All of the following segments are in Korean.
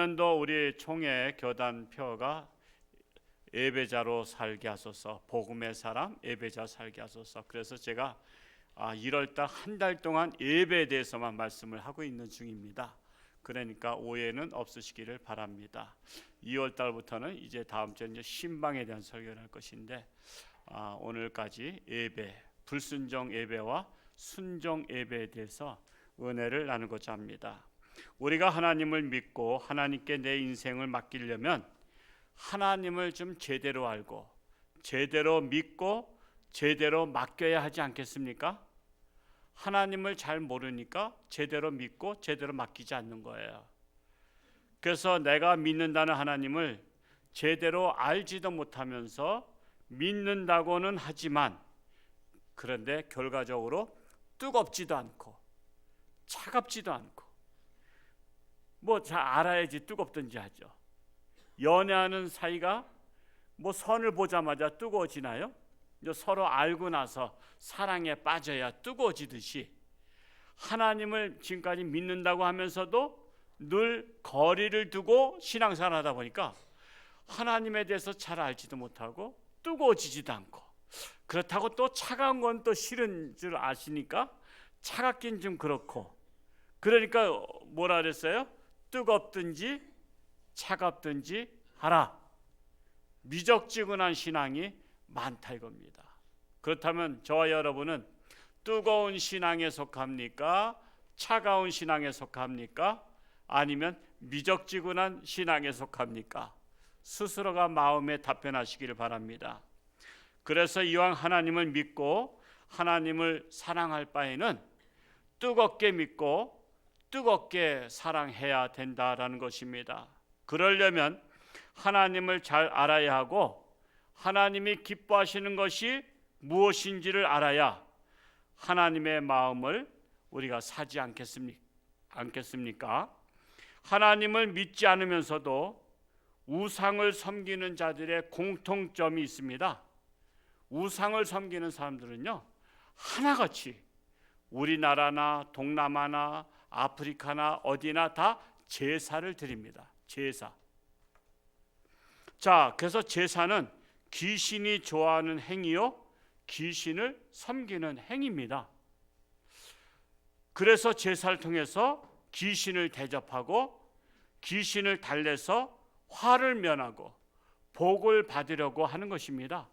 내년도 우리 총회 교단표가 예배자로 살게 하소서, 복음의 사람 예배자 살게 하소서. 그래서 제가 1월달 한 달 동안 예배에 대해서만 말씀을 하고 있는 중입니다. 그러니까 오해는 없으시기를 바랍니다. 2월달부터는 이제 다음 주에 이제 신방에 대한 설교를 할 것인데 오늘까지 예배, 불순종 예배와 순종 예배에 대해서 은혜를 나누고자 합니다. 우리가 하나님을 믿고 하나님께 내 인생을 맡기려면 하나님을 좀 제대로 알고 제대로 믿고 제대로 맡겨야 하지 않겠습니까? 하나님을 잘 모르니까 제대로 믿고 제대로 맡기지 않는 거예요. 그래서 내가 믿는다는 하나님을 제대로 알지도 못하면서 믿는다고는 하지만 그런데 결과적으로 뜨겁지도 않고 차갑지도 않고 뭐 잘 알아야지 뜨겁든지 하죠. 연애하는 사이가 뭐 선을 보자마자 뜨거워지나요? 서로 알고 나서 사랑에 빠져야 뜨거워지듯이 하나님을 지금까지 믿는다고 하면서도 늘 거리를 두고 신앙생활 하다 보니까 하나님에 대해서 잘 알지도 못하고 뜨거워지지도 않고, 그렇다고 또 차가운 건 또 싫은 줄 아시니까 차갑긴 좀 그렇고, 그러니까 뭐라 그랬어요? 뜨겁든지 차갑든지 하라. 미적지근한 신앙이 많다 이겁니다. 그렇다면 저와 여러분은 뜨거운 신앙에 속합니까? 차가운 신앙에 속합니까? 아니면 미적지근한 신앙에 속합니까? 스스로가 마음에 답변하시기를 바랍니다. 그래서 이왕 하나님을 믿고 하나님을 사랑할 바에는 뜨겁게 믿고 뜨겁게 사랑해야 된다라는 것입니다. 그러려면 하나님을 잘 알아야 하고 하나님이 기뻐하시는 것이 무엇인지를 알아야 하나님의 마음을 우리가 사지 않겠습니까? 하나님을 믿지 않으면서도 우상을 섬기는 자들의 공통점이 있습니다. 우상을 섬기는 사람들은요, 하나같이 우리나라나 동남아나 아프리카나 어디나 다 제사를 드립니다. 제사. 자, 그래서 제사는 귀신이 좋아하는 행위요, 귀신을 섬기는 행위입니다. 그래서 제사를 통해서 귀신을 대접하고 귀신을 달래서 화를 면하고 복을 받으려고 하는 것입니다.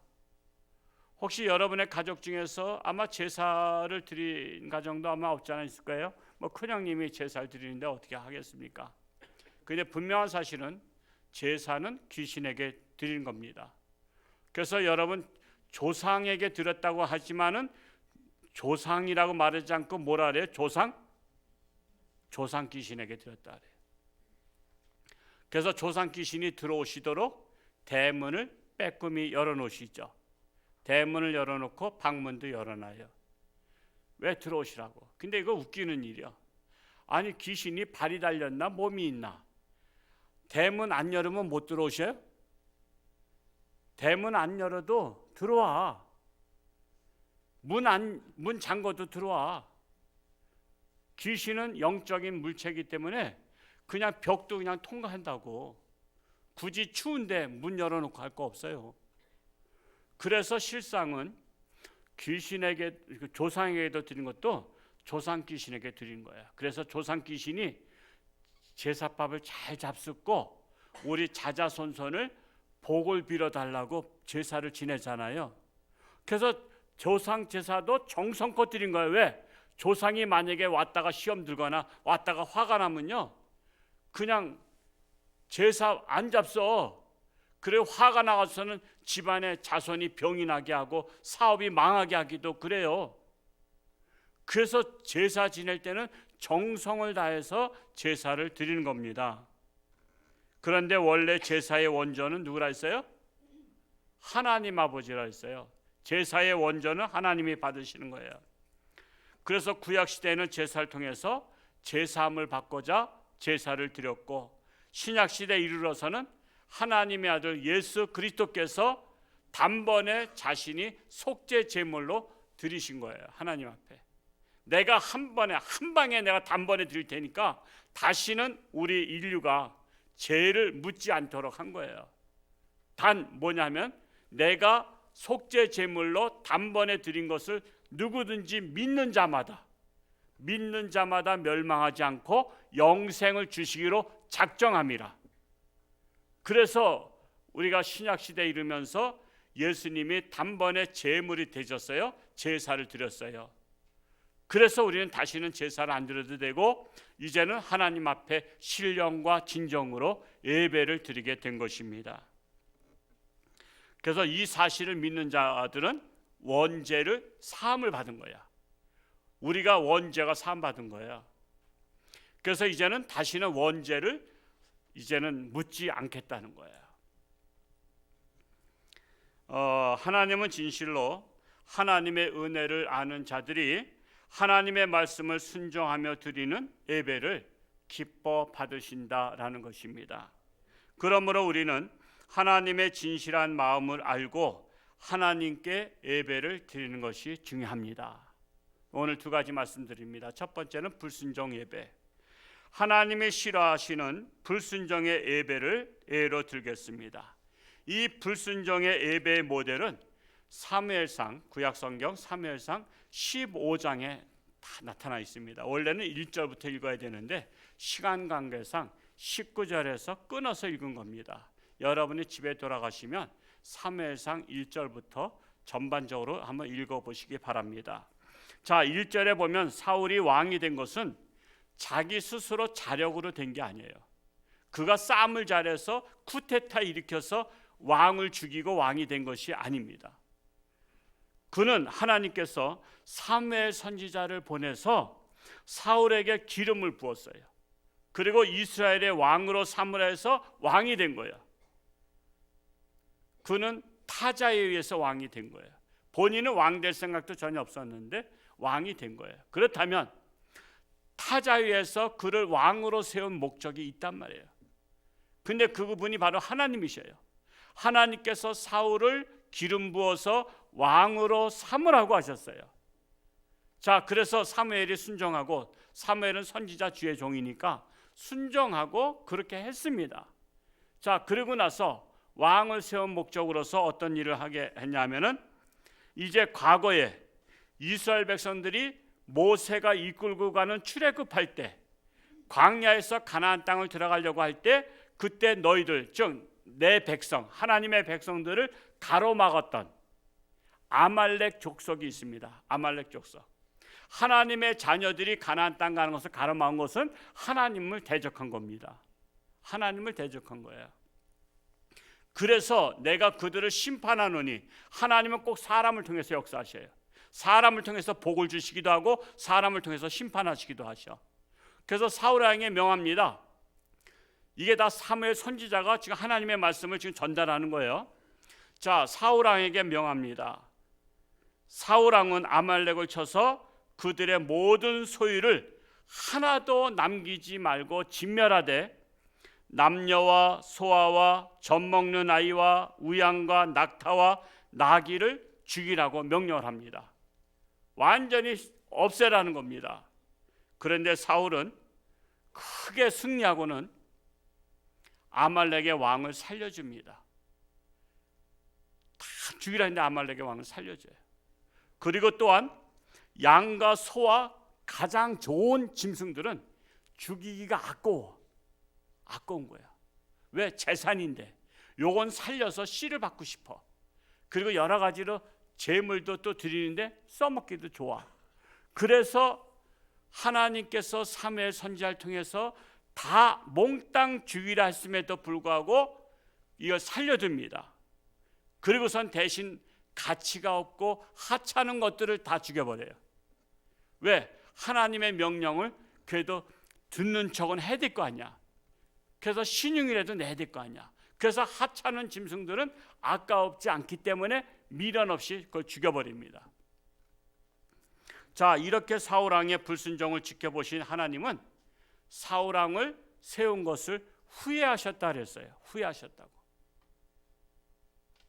혹시 여러분의 가족 중에서 아마 제사를 드린 가정도 아마 없지 않아 있을 거예요. 뭐 큰형님이 제사를 드리는데 어떻게 하겠습니까? 근데 분명한 사실은 제사는 귀신에게 드리는 겁니다. 그래서 여러분 조상에게 드렸다고 하지만은 조상이라고 말하지 않고 뭐라 그래요? 조상 귀신에게 드렸다 그래요. 그래서 조상 귀신이 들어오시도록 대문을 빼꼼히 열어놓으시죠. 대문을 열어놓고 방문도 열어놔요. 왜 들어오시라고? 근데 이거 웃기는 일이야. 아니 귀신이 발이 달렸나 몸이 있나? 대문 안 열으면 못 들어오셔요? 대문 안 열어도 들어와. 문 잠궈도 들어와. 귀신은 영적인 물체이기 때문에 그냥 벽도 그냥 통과한다고. 굳이 추운데 문 열어놓고 할 거 없어요. 그래서 실상은 귀신에게, 조상에게도 드린 것도 조상 귀신에게 드린 거야. 그래서 조상 귀신이 제사밥을 잘 잡숫고 우리 자자손손을 복을 빌어달라고 제사를 지내잖아요. 그래서 조상 제사도 정성껏 드린 거예요. 왜? 조상이 만약에 왔다가 시험 들거나 왔다가 화가 나면요, 그냥 제사 안 잡숴. 그래 화가 나가서는 집안의 자손이 병이 나게 하고 사업이 망하게 하기도 그래요. 그래서 제사 지낼 때는 정성을 다해서 제사를 드리는 겁니다. 그런데 원래 제사의 원조는 누구라 했어요? 하나님 아버지라 했어요. 제사의 원조는 하나님이 받으시는 거예요. 그래서 구약시대에는 제사를 통해서 제사함을 받고자 제사를 드렸고, 신약시대에 이르러서는 하나님의 아들 예수 그리스도께서 단번에 자신이 속죄 제물로 드리신 거예요. 하나님 앞에 내가 한 방에 내가 단번에 드릴 테니까 다시는 우리 인류가 죄를 묻지 않도록 한 거예요. 단 뭐냐면 내가 속죄 제물로 단번에 드린 것을 누구든지 믿는 자마다 멸망하지 않고 영생을 주시기로 작정함이라. 그래서 우리가 신약 시대에 이르면서 예수님이 단번에 제물이 되셨어요. 제사를 드렸어요. 그래서 우리는 다시는 제사를 안 드려도 되고 이제는 하나님 앞에 신령과 진정으로 예배를 드리게 된 것입니다. 그래서 이 사실을 믿는 자들은 원죄를 사함을 받은 거야. 우리가 원죄가 사함 받은 거야. 그래서 이제는 다시는 원죄를 이제는 묻지 않겠다는 거야. 하나님은 진실로 하나님의 은혜를 아는 자들이 하나님의 말씀을 순종하며 드리는 예배를 기뻐 받으신다라는 것입니다. 그러므로 우리는 하나님의 진실한 마음을 알고 하나님께 예배를 드리는 것이 중요합니다. 오늘 두 가지 말씀드립니다. 첫 번째는 불순종 예배. 하나님이 싫어하시는 불순종의 예배를 예로 들겠습니다. 이 불순종의 예배의 모델은 사무엘상, 구약성경 사무엘상 15장에 다 나타나 있습니다. 원래는 1절부터 읽어야 되는데 시간 관계상 19절에서 끊어서 읽은 겁니다. 여러분이 집에 돌아가시면 사무엘상 1절부터 전반적으로 한번 읽어보시기 바랍니다. 자, 1절에 보면 사울이 왕이 된 것은 자기 스스로 자력으로 된 게 아니에요. 그가 싸움을 잘해서 쿠데타 일으켜서 왕을 죽이고 왕이 된 것이 아닙니다. 그는 하나님께서 사무엘 선지자를 보내서 사울에게 기름을 부었어요. 그리고 이스라엘의 왕으로 삼으라 해서 왕이 된 거예요. 그는 타자에 의해서 왕이 된 거예요. 본인은 왕 될 생각도 전혀 없었는데 왕이 된 거예요. 그렇다면 타자에 의해서 그를 왕으로 세운 목적이 있단 말이에요. 근데 그분이 바로 하나님이셔요. 하나님께서 사울을 기름 부어서 왕으로 삼으라고 하셨어요. 자, 그래서 사무엘이 순종하고, 사무엘은 선지자 주의 종이니까 순종하고 그렇게 했습니다. 자, 그리고 나서 왕을 세운 목적으로서 어떤 일을 하게 했냐면은 이제 과거에 이스라엘 백성들이 모세가 이끌고 가는 출애굽할 때, 광야에서 가나안 땅을 들어가려고 할 때, 그때 너희들, 즉 내 백성, 하나님의 백성들을 가로막았던 아말렉 족속이 있습니다. 아말렉 족속. 하나님의 자녀들이 가나안 땅 가는 것을 가로막은 것은 하나님을 대적한 겁니다. 하나님을 대적한 거예요. 그래서 내가 그들을 심판하노니, 하나님은 꼭 사람을 통해서 역사하셔요. 사람을 통해서 복을 주시기도 하고 사람을 통해서 심판하시기도 하셔. 그래서 사울 왕에게 명합니다. 이게 다 사무엘 선지자가 지금 하나님의 말씀을 지금 전달하는 거예요. 자, 사울 왕에게 명합니다. 사울 왕은 아말렉을 쳐서 그들의 모든 소유를 하나도 남기지 말고 진멸하되 남녀와 소아와 젖먹는 아이와 우양과 낙타와 나귀를 죽이라고 명령을 합니다. 완전히 없애라는 겁니다. 그런데 사울은 크게 승리하고는 아말렉의 왕을 살려줍니다. 다 죽이라 했는데 아말렉의 왕을 살려줘요. 그리고 또한 양과 소와 가장 좋은 짐승들은 죽이기가 아까운 거야. 왜? 재산인데 요건 살려서 씨를 받고 싶어. 그리고 여러 가지로 제물도 또 드리는데 써먹기도 좋아. 그래서 하나님께서 사무엘 선지자를 통해서 다 몽땅 죽이라 했음에도 불구하고 이걸 살려둡니다. 그리고선 대신 가치가 없고 하찮은 것들을 다 죽여버려요. 왜? 하나님의 명령을 그래도 듣는 척은 해야 될 거 아니야. 그래서 신용이라도 내야 될 거 아니야. 그래서 하찮은 짐승들은 아까웠지 않기 때문에 미련 없이 그걸 죽여버립니다. 자, 이렇게 사울왕의 불순종을 지켜보신 하나님은 사울왕을 세운 것을 후회하셨다 그랬어요. 후회하셨다고.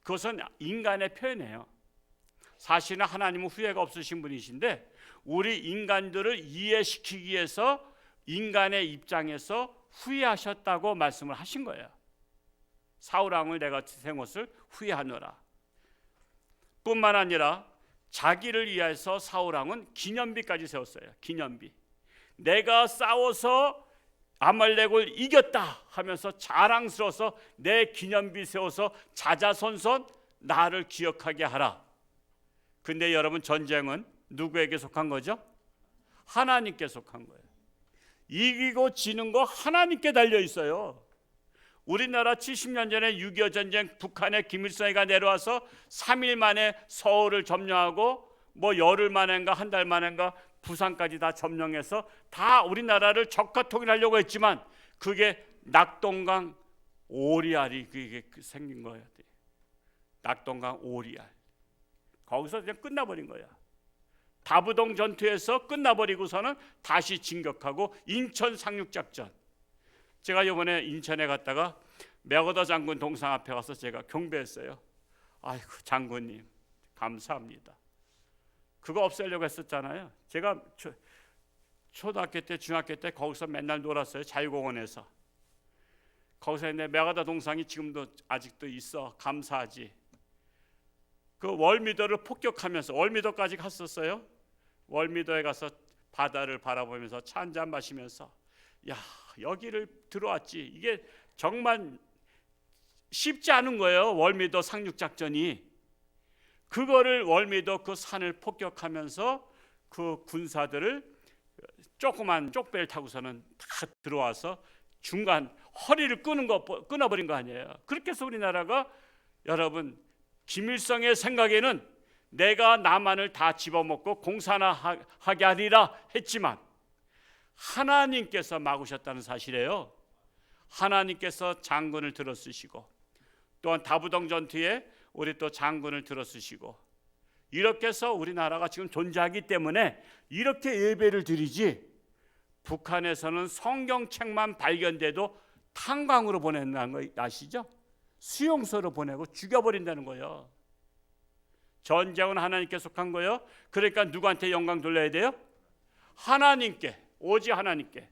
그것은 인간의 표현이에요. 사실은 하나님은 후회가 없으신 분이신데 우리 인간들을 이해시키기 위해서 인간의 입장에서 후회하셨다고 말씀을 하신 거예요. 사울 왕을 내가 세운 것을 후회하노라. 뿐만 아니라 자기를 위해서 사울 왕은 기념비까지 세웠어요. 기념비. 내가 싸워서 아말렉을 이겼다 하면서 자랑스러워서 내 기념비 세워서 자자손손 나를 기억하게 하라. 근데 여러분, 전쟁은 누구에게 속한 거죠? 하나님께 속한 거예요. 이기고 지는 거 하나님께 달려 있어요. 우리나라 70년 전에 6.25 전쟁 북한에 김일성이가 내려와서 3일 만에 서울을 점령하고 뭐 열흘 만인가 한 달 만인가 부산까지 다 점령해서 다 우리나라를 적화 통일하려고 했지만 그게 낙동강 오리알이 그게 생긴 거예요. 낙동강 오리알. 거기서 그냥 끝나버린 거야. 다부동 전투에서 끝나버리고서는 다시 진격하고 인천 상륙작전. 제가 이번에 인천에 갔다가 맥어더 장군 동상 앞에 가서 제가 경배했어요. 아이고 장군님 감사합니다. 그거 없애려고 했었잖아요. 제가 초등학교 때 중학교 때 거기서 맨날 놀았어요. 자유공원에서. 거기서 있는 맥어더 동상이 지금도 아직도 있어. 감사하지. 그 월미도를 폭격하면서 월미도까지 갔었어요. 월미도에 가서 바다를 바라보면서 차 한잔 마시면서 야 여기를 들어왔지. 이게 정말 쉽지 않은 거예요. 월미도 상륙작전이. 그거를 월미도 그 산을 폭격하면서 그 군사들을 조그만 쪽배를 타고서는 다 들어와서 중간 허리를 끊어버린 거 아니에요. 그렇게 해서 우리나라가 여러분 김일성의 생각에는 내가 남한을 다 집어먹고 공산화 하게 하리라 했지만 하나님께서 막으셨다는 사실이에요. 하나님께서 장군을 들어쓰시고 또한 다부동 전투에 우리 또 장군을 들어쓰시고 이렇게 해서 우리나라가 지금 존재하기 때문에 이렇게 예배를 드리지, 북한에서는 성경책만 발견돼도 탄광으로 보낸다는 거 아시죠? 수용소로 보내고 죽여버린다는 거예요. 전쟁은 하나님께 속한 거예요. 그러니까 누구한테 영광 돌려야 돼요? 하나님께, 오직 하나님께.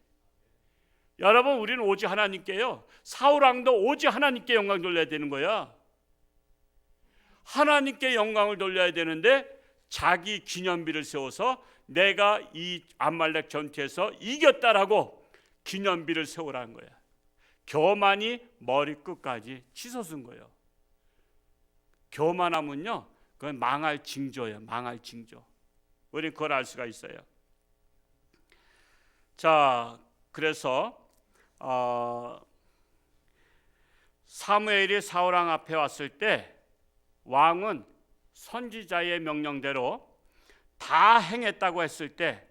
여러분 우리는 오직 하나님께요. 사울 왕도 오직 하나님께 영광 돌려야 되는 거야. 하나님께 영광을 돌려야 되는데 자기 기념비를 세워서 내가 이 아말렉 전투에서 이겼다라고 기념비를 세우라는 거야. 교만이 머리끝까지 치솟은 거예요. 교만하면요 그건 망할 징조예요. 망할 징조. 우리는 그걸 알 수가 있어요. 자, 그래서 사무엘이 사울 왕 앞에 왔을 때 왕은 선지자의 명령대로 다 행했다고 했을 때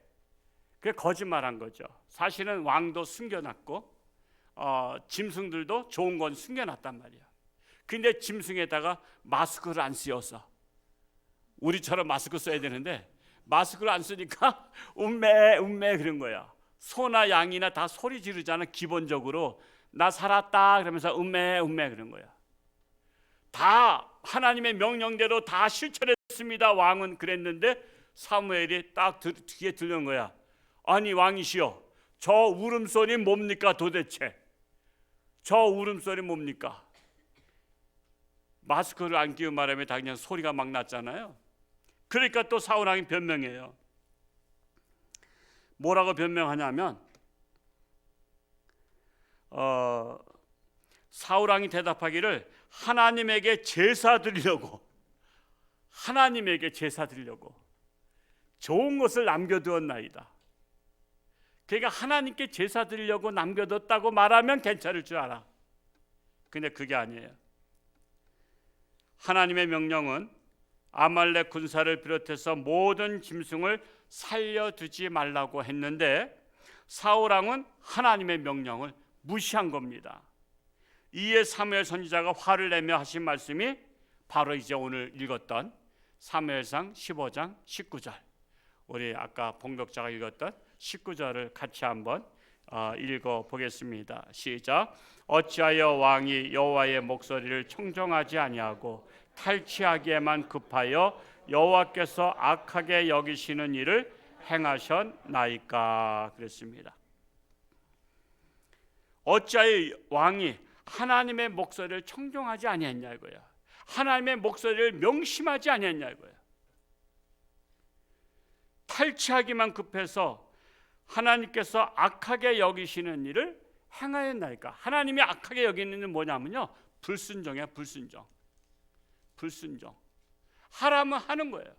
그게 거짓말한 거죠. 사실은 왕도 숨겨놨고 짐승들도 좋은 건 숨겨놨단 말이야. 근데 짐승에다가 마스크를 안 씌워서, 우리처럼 마스크 써야 되는데 마스크를 안 쓰니까 음메 그런 거야. 소나 양이나 다 소리 지르잖아. 기본적으로 나 살았다 그러면서 음메 그런 거야. 다 하나님의 명령대로 다 실천했습니다. 왕은 그랬는데 사무엘이 딱 뒤에 들는 거야. 아니 왕이시여, 저 울음소리 뭡니까 도대체? 저 울음소리 뭡니까? 마스크를 안 끼운 바람에 다 그냥 소리가 막 났잖아요. 그러니까 또 사울 왕이 변명해요. 뭐라고 변명하냐면 사울 왕이 대답하기를 하나님에게 제사 드리려고 좋은 것을 남겨두었나이다. 그러니까 하나님께 제사 드리려고 남겨뒀다고 말하면 괜찮을 줄 알아. 근데 그게 아니에요. 하나님의 명령은 아말렉 군사를 비롯해서 모든 짐승을 살려두지 말라고 했는데 사울 왕은 하나님의 명령을 무시한 겁니다. 이에 사무엘 선지자가 화를 내며 하신 말씀이 바로 이제 오늘 읽었던 사무엘상 15장 19절, 우리 아까 봉독자가 읽었던 19절을 같이 한번 읽어 보겠습니다. 시작. 어찌하여 왕이 여호와의 목소리를 청종하지 아니하고 탈취하기에만 급하여 여호와께서 악하게 여기시는 일을 행하셨나이까. 그랬습니다. 어찌하여 왕이 하나님의 목소리를 청종하지 아니했냐 이거야. 하나님의 목소리를 명심하지 아니했냐 이거야. 탈취하기만 급해서 하나님께서 악하게 여기시는 일을 행하였나이까. 하나님이 악하게 여기는 일은 뭐냐면요, 불순종이야. 불순종. 하라면 하는 거예요.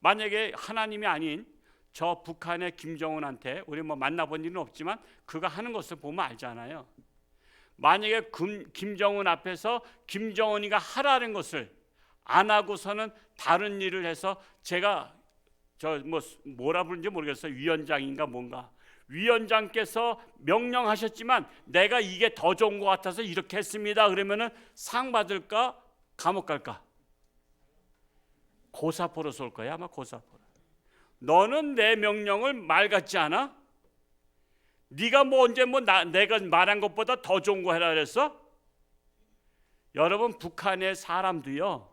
만약에 하나님이 아닌 저 북한의 김정은한테 우리 뭐 만나본 일은 없지만 그가 하는 것을 보면 알잖아요. 만약에 김정은 앞에서 김정은이가 하라는 것을 안 하고서는 다른 일을 해서, 제가 저 뭐라 부르는지 모르겠어요. 위원장인가 뭔가, 위원장께서 명령하셨지만 내가 이게 더 좋은 것 같아서 이렇게 했습니다. 그러면은 상 받을까? 감옥 갈까? 고사포로 쏠 거야 아마. 고사포로. 너는 내 명령을 말 같지 않아? 네가 뭐 언제 내가 말한 것보다 더 좋은 거 해라 그랬어? 여러분, 북한의 사람도요,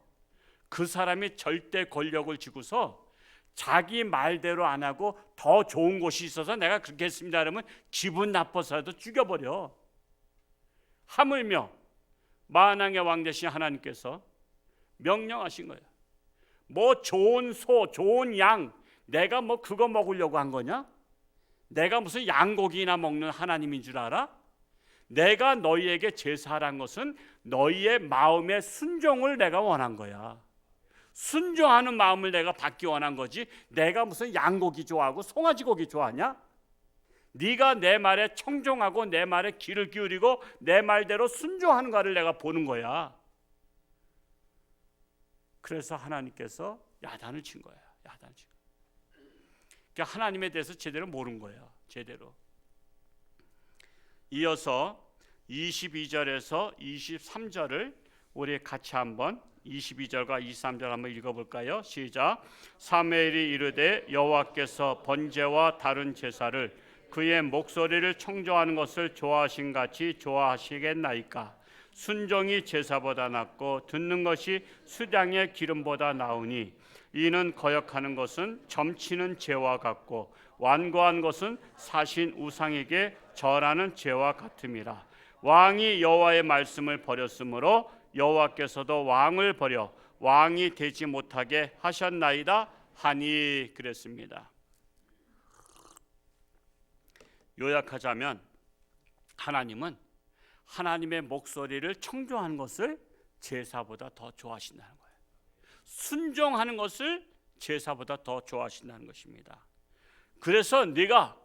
그 사람이 절대 권력을 쥐고서 자기 말대로 안 하고 더 좋은 곳이 있어서 내가 그렇게 했습니다 그러면 기분 나빠서라도 죽여버려. 하물며 만왕의 왕 되신 하나님께서 명령하신 거예요. 뭐 좋은 소, 좋은 양, 내가 뭐 그거 먹으려고 한 거냐? 내가 무슨 양고기나 먹는 하나님인 줄 알아? 내가 너희에게 제사한 것은 너희의 마음의 순종을 내가 원한 거야. 순종하는 마음을 내가 받기 원한 거지, 내가 무슨 양고기 좋아하고 송아지 고기 좋아하냐? 네가 내 말에 청종하고 내 말에 귀를 기울이고 내 말대로 순종하는 거를 내가 보는 거야. 그래서 하나님께서 야단을 친 거야. 야단을 친 거야. 그러니까 하나님에 대해서 제대로 모른 거예요. 제대로. 이어서 22절에서 23절을 우리 같이 한번 22절과 23절 한번 읽어볼까요? 시작. 사무엘이 이르되 여호와께서 번제와 다른 제사를 그의 목소리를 청종하는 것을 좋아하신 같이 좋아하시겠나이까. 순종이 제사보다 낫고 듣는 것이 수량의 기름보다 나으니 이는 거역하는 것은 점치는 죄와 같고 완고한 것은 사신 우상에게 절하는 죄와 같음이라. 왕이 여호와의 말씀을 버렸으므로 여호와께서도 왕을 버려 왕이 되지 못하게 하셨나이다 하니 그랬습니다. 요약하자면 하나님은 하나님의 목소리를 청종하는 것을 제사보다 더 좋아하신다는 거예요. 순종하는 것을 제사보다 더 좋아하신다는 것입니다. 그래서 네가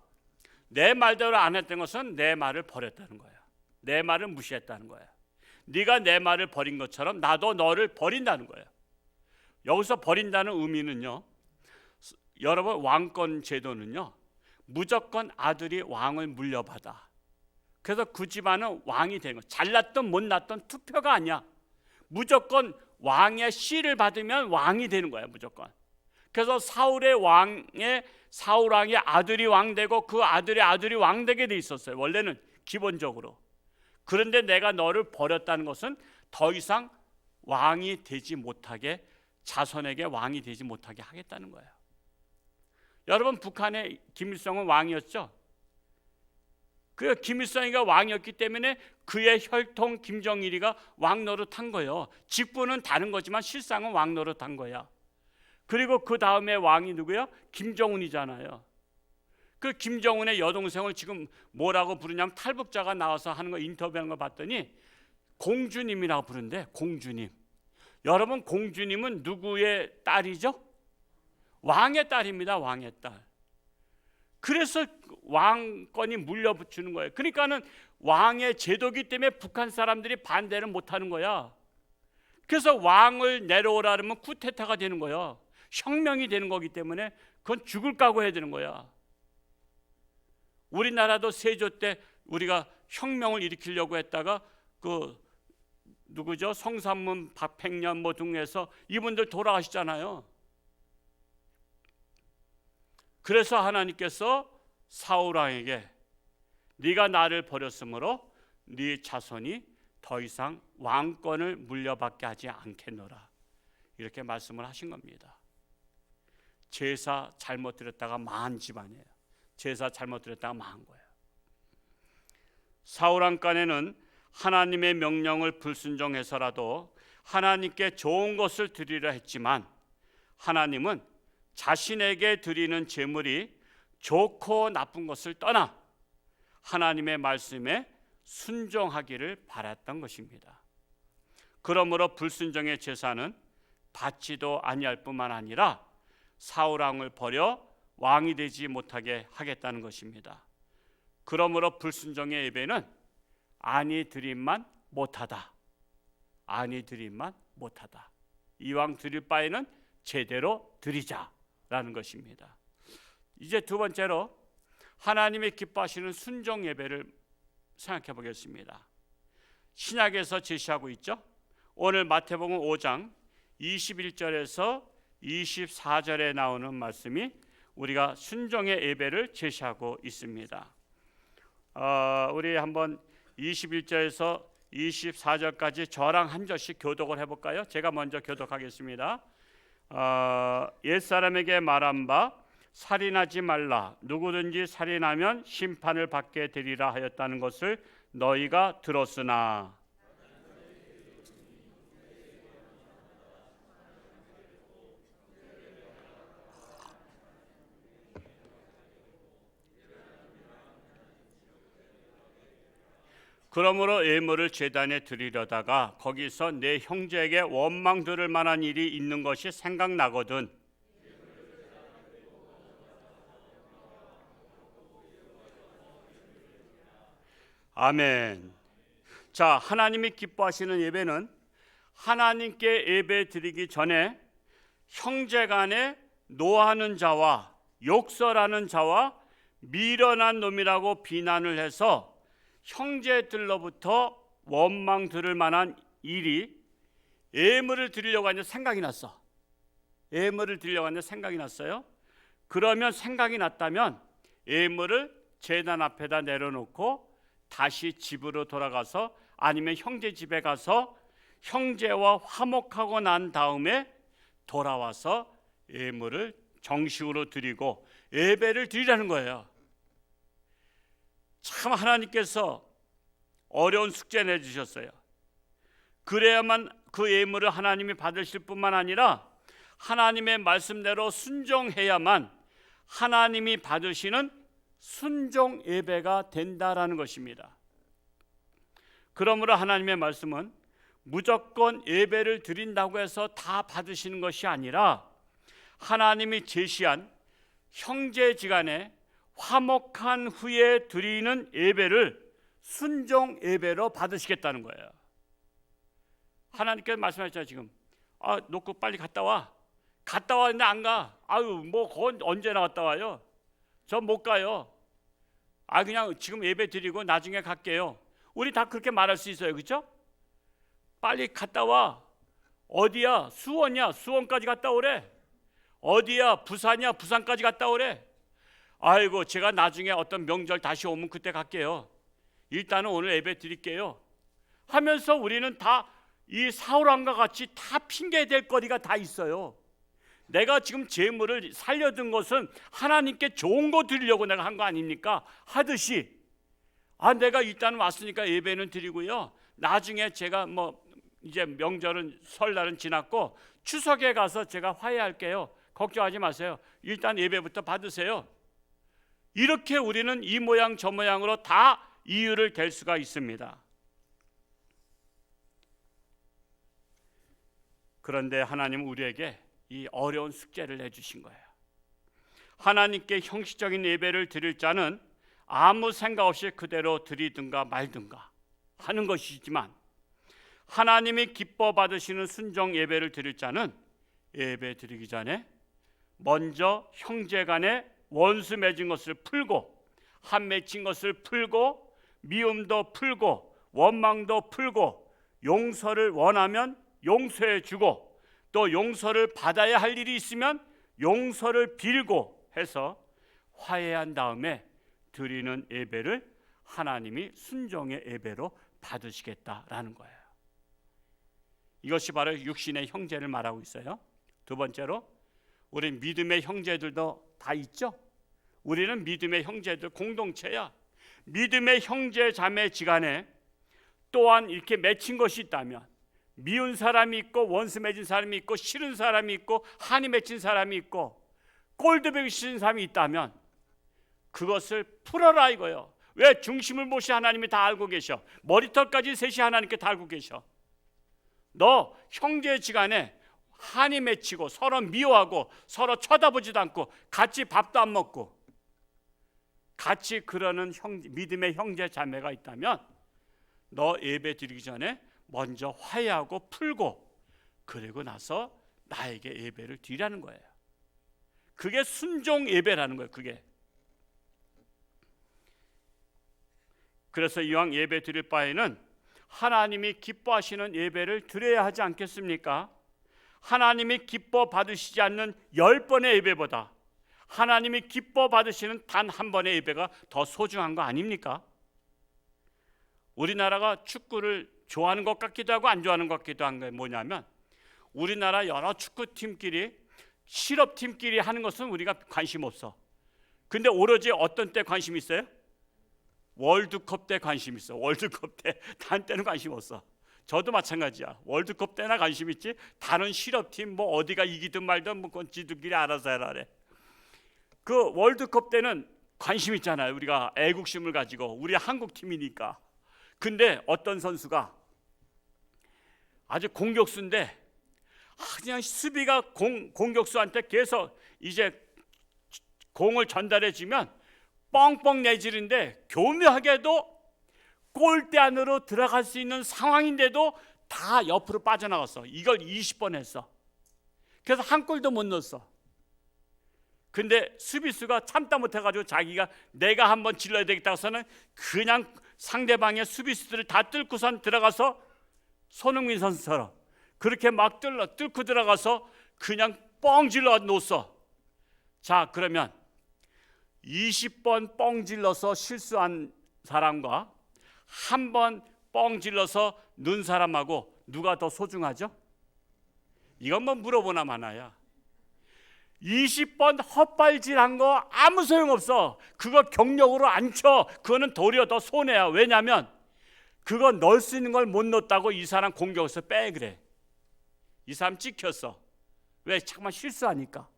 내 말대로 안 했던 것은 내 말을 버렸다는 거야. 내 말을 무시했다는 거야. 네가 내 말을 버린 것처럼 나도 너를 버린다는 거예요. 여기서 버린다는 의미는요, 여러분, 왕권 제도는요 무조건 아들이 왕을 물려받아. 그래서 그 집안은 왕이 되는 거야. 잘났던 못났던 투표가 아니야. 무조건 왕의 씨를 받으면 왕이 되는 거야. 무조건. 그래서 사울 왕의 아들이 왕 되고 그 아들의 아들이 왕 되게 돼 있었어요. 원래는 기본적으로. 그런데 내가 너를 버렸다는 것은 더 이상 왕이 되지 못하게, 자손에게 왕이 되지 못하게 하겠다는 거예요. 여러분, 북한의 김일성은 왕이었죠. 그 김일성이가 왕이었기 때문에 그의 혈통 김정일이가 왕 노릇한 거예요. 직분은 다른 거지만 실상은 왕 노릇한 거야. 그리고 그 다음에 왕이 누구야? 김정은이잖아요. 그 김정은의 여동생을 지금 뭐라고 부르냐면, 탈북자가 나와서 하는 거 인터뷰하는 거 봤더니 공주님이라고 부르는데, 공주님. 여러분, 공주님은 누구의 딸이죠? 왕의 딸입니다. 왕의 딸. 그래서 왕권이 물려주는 거예요. 그러니까는 왕의 제도기 때문에 북한 사람들이 반대를 못하는 거야. 그래서 왕을 내려오라 그러면 쿠데타가 되는 거야. 혁명이 되는 거기 때문에 그건 죽을 각오해야 되는 거야. 우리나라도 세조 때 우리가 혁명을 일으키려고 했다가 그 누구죠? 성삼문 박팽년 뭐 등에서 이분들 돌아가시잖아요. 그래서 하나님께서 사울 왕에게 네가 나를 버렸으므로 네 자손이 더 이상 왕권을 물려받게 하지 않겠노라, 이렇게 말씀을 하신 겁니다. 제사 잘못 드렸다가 망한 집안이에요. 제사 잘못 드렸다가 망한 거예요. 사울 왕간에는 하나님의 명령을 불순종해서라도 하나님께 좋은 것을 드리려 했지만 하나님은 자신에게 드리는 제물이 좋고 나쁜 것을 떠나 하나님의 말씀에 순종하기를 바랐던 것입니다. 그러므로 불순종의 제사는 받지도 아니할 뿐만 아니라 사울 왕을 버려 왕이 되지 못하게 하겠다는 것입니다. 그러므로 불순종의 예배는 아니 드림만 못하다. 아니 드림만 못하다. 이왕 드릴 바에는 제대로 드리자라는 것입니다. 이제 두 번째로 하나님이 기뻐하시는 순종 예배를 생각해 보겠습니다. 신약에서 제시하고 있죠. 오늘 마태복음 5장 21절에서 24절에 나오는 말씀이 우리가 순종의 예배를 제시하고 있습니다. 우리 한번 21절에서 24절까지 저랑 한 절씩 교독을 해볼까요? 제가 먼저 교독하겠습니다. 옛사람에게 말한 바 살인하지 말라. 누구든지 살인하면 심판을 받게 되리라 하였다는 것을 너희가 들었으나 그러므로 예물을 제단에 드리려다가 거기서 내 형제에게 원망 들을 만한 일이 있는 것이 생각나거든. 아멘. 자, 하나님이 기뻐하시는 예배는 하나님께 예배 드리기 전에 형제간에 노하는 자와 욕설하는 자와 미련한 놈이라고 비난을 해서 형제들로부터 원망 들을 만한 일이 예물을 드리려고 하는데 생각이 났어. 예물을 드리려고 하는데 생각이 났어요. 그러면 생각이 났다면 예물을 제단 앞에다 내려놓고 다시 집으로 돌아가서 아니면 형제 집에 가서 형제와 화목하고 난 다음에 돌아와서 예물을 정식으로 드리고 예배를 드리라는 거예요. 참 하나님께서 어려운 숙제 내주셨어요. 그래야만 그 예물을 하나님이 받으실 뿐만 아니라 하나님의 말씀대로 순종해야만 하나님이 받으시는 순종 예배가 된다라는 것입니다. 그러므로 하나님의 말씀은 무조건 예배를 드린다고 해서 다 받으시는 것이 아니라 하나님이 제시한 형제지간에 화목한 후에 드리는 예배를 순종 예배로 받으시겠다는 거예요. 하나님께서 말씀하셨잖아요. 지금 놓고 빨리 갔다 와. 갔다 왔는데 안 가. 아유 뭐 언제 나갔다 와요? 저 못 가요. 그냥 지금 예배 드리고 나중에 갈게요. 우리 다 그렇게 말할 수 있어요. 그렇죠? 빨리 갔다 와. 어디야? 수원이야? 수원까지 갔다 오래. 어디야? 부산이야? 부산까지 갔다 오래. 아이고 제가 나중에 어떤 명절 다시 오면 그때 갈게요. 일단은 오늘 예배 드릴게요 하면서 우리는 다 이 사울 왕과 같이 다 핑계댈 거리가 다 있어요. 내가 지금 재물을 살려둔 것은 하나님께 좋은 거 드리려고 내가 한 거 아닙니까? 하듯이 내가 일단 왔으니까 예배는 드리고요. 나중에 제가 이제 명절은 설날은 지났고 추석에 가서 제가 화해할게요. 걱정하지 마세요. 일단 예배부터 받으세요. 이렇게 우리는 이 모양 저 모양으로 다 이유를 댈 수가 있습니다. 그런데 하나님은 우리에게 이 어려운 숙제를 내주신 거예요. 하나님께 형식적인 예배를 드릴 자는 아무 생각 없이 그대로 드리든가 말든가 하는 것이지만 하나님이 기뻐 받으시는 순종 예배를 드릴 자는 예배 드리기 전에 먼저 형제간에 원수 맺은 것을 풀고 한 맺힌 것을 풀고 미움도 풀고 원망도 풀고 용서를 원하면 용서해 주고 또 용서를 받아야 할 일이 있으면 용서를 빌고 해서 화해한 다음에 드리는 예배를 하나님이 순종의 예배로 받으시겠다라는 거예요. 이것이 바로 육신의 형제를 말하고 있어요. 두 번째로 우리 믿음의 형제들도 다 있죠. 우리는 믿음의 형제들 공동체야. 믿음의 형제 자매 지간에 또한 이렇게 맺힌 것이 있다면, 미운 사람이 있고 원수 맺은 사람이 있고 싫은 사람이 있고 한이 맺힌 사람이 있고 꼴드백이 싫은 사람이 있다면 그것을 풀어라 이거예요. 왜? 중심을 못이 하나님이 다 알고 계셔. 머리털까지 셋이 하나님께 다 알고 계셔. 너 형제지간에 한이 맺히고 서로 미워하고 서로 쳐다보지도 않고 같이 밥도 안 먹고 같이 그러는 믿음의 형제 자매가 있다면 너 예배 드리기 전에 먼저 화해하고 풀고 그리고 나서 나에게 예배를 드리라는 거예요. 그게 순종 예배라는 거예요. 그게. 그래서 이왕 예배 드릴 바에는 하나님이 기뻐하시는 예배를 드려야 하지 않겠습니까? 하나님이 기뻐 받으시지 않는 10번의 예배보다 하나님이 기뻐 받으시는 단 한 번의 예배가 더 소중한 거 아닙니까? 우리나라가 축구를 좋아하는 것 같기도 하고 안 좋아하는 것 같기도 한 게 뭐냐면, 우리나라 여러 축구팀끼리 실업팀끼리 하는 것은 우리가 관심 없어. 근데 오로지 어떤 때 관심 있어요? 월드컵 때 관심 있어. 월드컵 때. 다른 때는 관심 없어. 저도 마찬가지야. 월드컵 때나 관심 있지 다른 실업팀 뭐 어디가 이기든 말든 뭐 그건 지들끼리 알아서 해라 그래. 그 월드컵 때는 관심 있잖아요. 우리가 애국심을 가지고 우리 한국 팀이니까. 근데 어떤 선수가 아주 공격수인데 그냥 수비가 공격수한테 계속 이제 공을 전달해 주면 뻥뻥 내지는데 교묘하게도 골대 안으로 들어갈 수 있는 상황인데도 다 옆으로 빠져나갔어. 이걸 20번 했어. 그래서 한 골도 못 넣었어. 근데 수비수가 참다 못해가지고 자기가 내가 한번 질러야 되겠다고서는 그냥 상대방의 수비수들을 다 뚫고선 들어가서 손흥민 선수처럼 그렇게 막 뚫고 들어가서 그냥 뻥 질러 놓았어. 자, 그러면 20번 뻥 질러서 실수한 사람과 한 번 뻥 질러서 넣은 사람하고 누가 더 소중하죠? 이건 뭐 물어보나 마나야. 20번 헛발질한 거 아무 소용없어. 그거 경력으로 안 쳐. 그거는 도리어 더 손해야. 왜냐하면 그거 넣을 수 있는 걸 못 넣었다고 이 사람 공격에서 빼 그래. 이 사람 찍혔어. 왜? 잠깐만 실수하니까.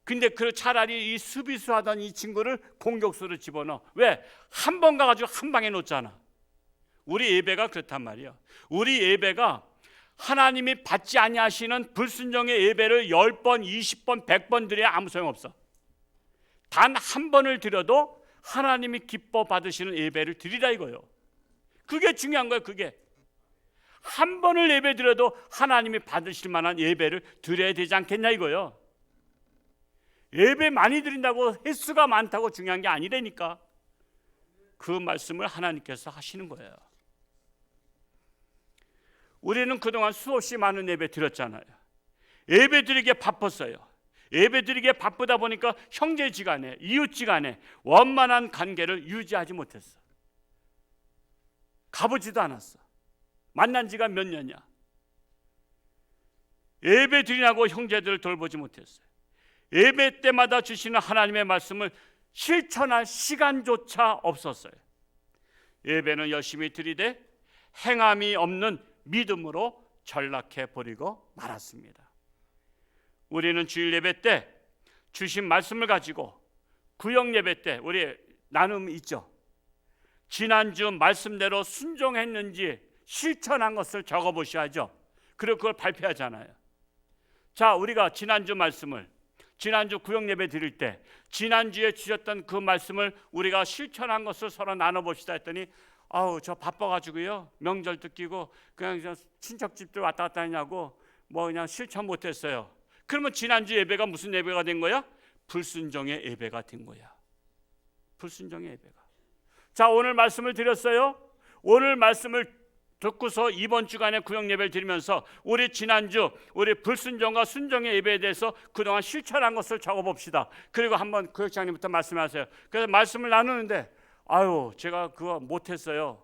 근데 그 차라리 이 수비수 하던 이 친구를 공격수로 집어넣어. 왜? 한 번 가가지고 한 방에 놓잖아. 우리 예배가 그렇단 말이야. 우리 예배가 하나님이 받지 아니하시는 불순종의 예배를 10번, 20번, 100번 드려야 아무 소용없어. 단 한 번을 드려도 하나님이 기뻐 받으시는 예배를 드리라 이거예요. 그게 중요한 거예요. 그게. 한 번을 예배 드려도 하나님이 받으실 만한 예배를 드려야 되지 않겠냐 이거예요. 예배 많이 드린다고 횟수가 많다고 중요한 게 아니라니까. 그 말씀을 하나님께서 하시는 거예요. 우리는 그동안 수없이 많은 예배 드렸잖아요. 예배 드리기에 바빴어요. 예배 드리기에 바쁘다 보니까 형제지간에 이웃지간에 원만한 관계를 유지하지 못했어. 가보지도 않았어. 만난 지가 몇 년이야. 예배 드리라고 형제들을 돌보지 못했어요. 예배 때마다 주시는 하나님의 말씀을 실천할 시간조차 없었어요. 예배는 열심히 드리되 행함이 없는 믿음으로 전락해 버리고 말았습니다. 우리는 주일 예배 때 주신 말씀을 가지고 구역 예배 때 우리 나눔 있죠. 지난주 말씀대로 순종했는지 실천한 것을 적어보셔야죠. 그리고 그걸 발표하잖아요. 자, 우리가 지난주 말씀을 지난주 구역 예배 드릴 때 지난주에 주셨던 그 말씀을 우리가 실천한 것을 서로 나눠봅시다 했더니 아우 저 바빠가지고요 명절도 끼고 그냥 친척집들 왔다 갔다 하냐고 뭐 그냥 실천 못했어요. 그러면 지난주 예배가 무슨 예배가 된 거야? 불순종의 예배가 된 거야. 불순종의 예배가. 자, 오늘 말씀을 드렸어요. 오늘 말씀을 듣고서 이번 주간에 구역 예배를 드리면서 우리 지난주 우리 불순종과 순종의 예배에 대해서 그동안 실천한 것을 적어봅시다. 그리고 한번 구역장님부터 말씀하세요. 그래서 말씀을 나누는데 아유 제가 그거 못했어요.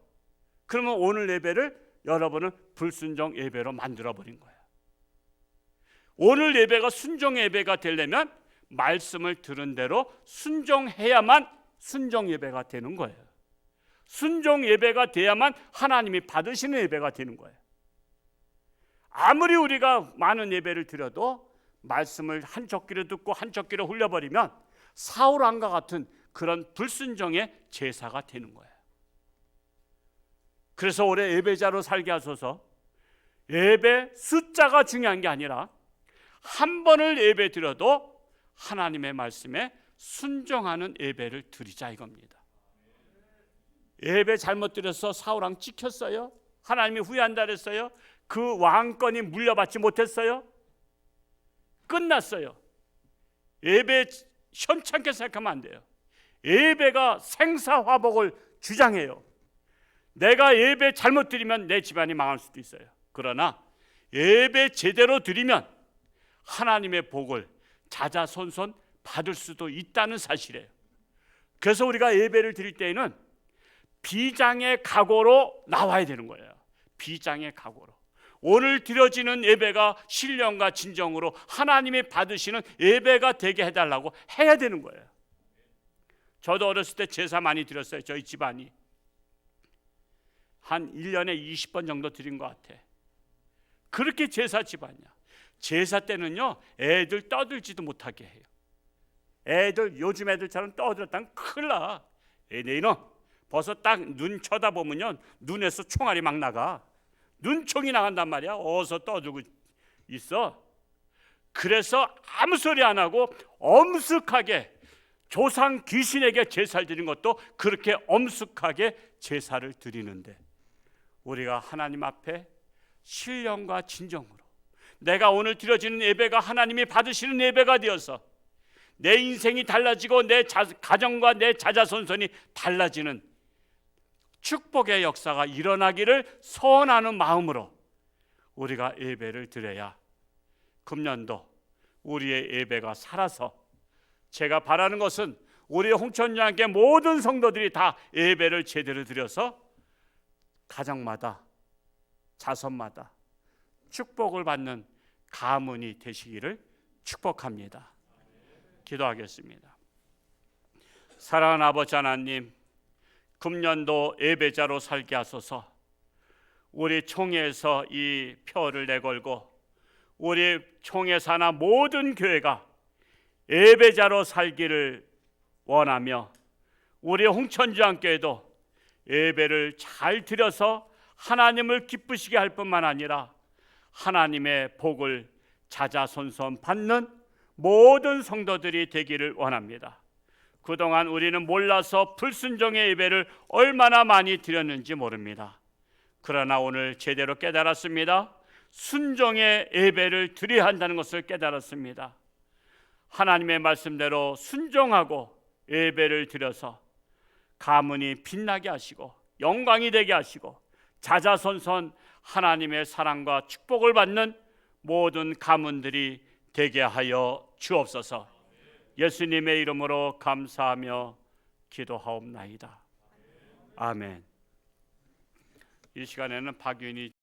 그러면 오늘 예배를 여러분은 불순종 예배로 만들어버린 거예요. 오늘 예배가 순종 예배가 되려면 말씀을 들은 대로 순종해야만 순종 예배가 되는 거예요. 순종 예배가 돼야만 하나님이 받으시는 예배가 되는 거예요. 아무리 우리가 많은 예배를 드려도 말씀을 한쪽 귀로 듣고 한쪽 귀로 흘려버리면 사울 왕과 같은 그런 불순종의 제사가 되는 거예요. 그래서 올해 예배자로 살게 하소서. 예배 숫자가 중요한 게 아니라 한 번을 예배 드려도 하나님의 말씀에 순종하는 예배를 드리자 이겁니다. 예배 잘못 드려서 사울 왕 찍혔어요? 하나님이 후회한다 그랬어요? 그 왕권이 물려받지 못했어요? 끝났어요. 예배 현찮게 생각하면 안 돼요. 예배가 생사화복을 주장해요. 내가 예배 잘못 드리면 내 집안이 망할 수도 있어요. 그러나 예배 제대로 드리면 하나님의 복을 자자손손 받을 수도 있다는 사실이에요. 그래서 우리가 예배를 드릴 때에는 비장의 각오로 나와야 되는 거예요. 비장의 각오로. 오늘 드려지는 예배가 신령과 진정으로 하나님이 받으시는 예배가 되게 해달라고 해야 되는 거예요. 저도 어렸을 때 제사 많이 드렸어요. 저희 집안이 한 1년에 20번 정도 드린 것 같아. 그렇게 제사 집안이야. 제사 때는요 애들 떠들지도 못하게 해요. 애들 요즘 애들처럼 떠들었다면 큰일 나. 너희는 벌써 딱 눈 쳐다보면요 눈에서 총알이 막 나가. 눈총이 나간단 말이야. 어서 떠들고 있어. 그래서 아무 소리 안 하고 엄숙하게 조상 귀신에게 제사를 드리는 것도 그렇게 엄숙하게 제사를 드리는데, 우리가 하나님 앞에 신령과 진정으로 내가 오늘 드려지는 예배가 하나님이 받으시는 예배가 되어서 내 인생이 달라지고 내 가정과 내 자자손손이 달라지는 축복의 역사가 일어나기를 소원하는 마음으로 우리가 예배를 드려야 금년도 우리의 예배가 살아서, 제가 바라는 것은 우리 홍천장교회 모든 성도들이 다 예배를 제대로 드려서 가정마다 자손마다 축복을 받는 가문이 되시기를 축복합니다. 기도하겠습니다. 사랑하는 아버지 하나님, 금년도 예배자로 살게 하소서. 우리 총회에서 이 표를 내걸고 우리 총회 산하 모든 교회가 예배자로 살기를 원하며, 우리 홍천주안교회도 예배를 잘 드려서 하나님을 기쁘시게 할 뿐만 아니라 하나님의 복을 자자손손 받는 모든 성도들이 되기를 원합니다. 그동안 우리는 몰라서 불순종의 예배를 얼마나 많이 드렸는지 모릅니다. 그러나 오늘 제대로 깨달았습니다. 순종의 예배를 드려야 한다는 것을 깨달았습니다. 하나님의 말씀대로 순종하고 예배를 드려서 가문이 빛나게 하시고 영광이 되게 하시고 자자손손 하나님의 사랑과 축복을 받는 모든 가문들이 되게 하여 주옵소서. 예수님의 이름으로 감사하며 기도하옵나이다. 아멘. 이 시간에는 박윤희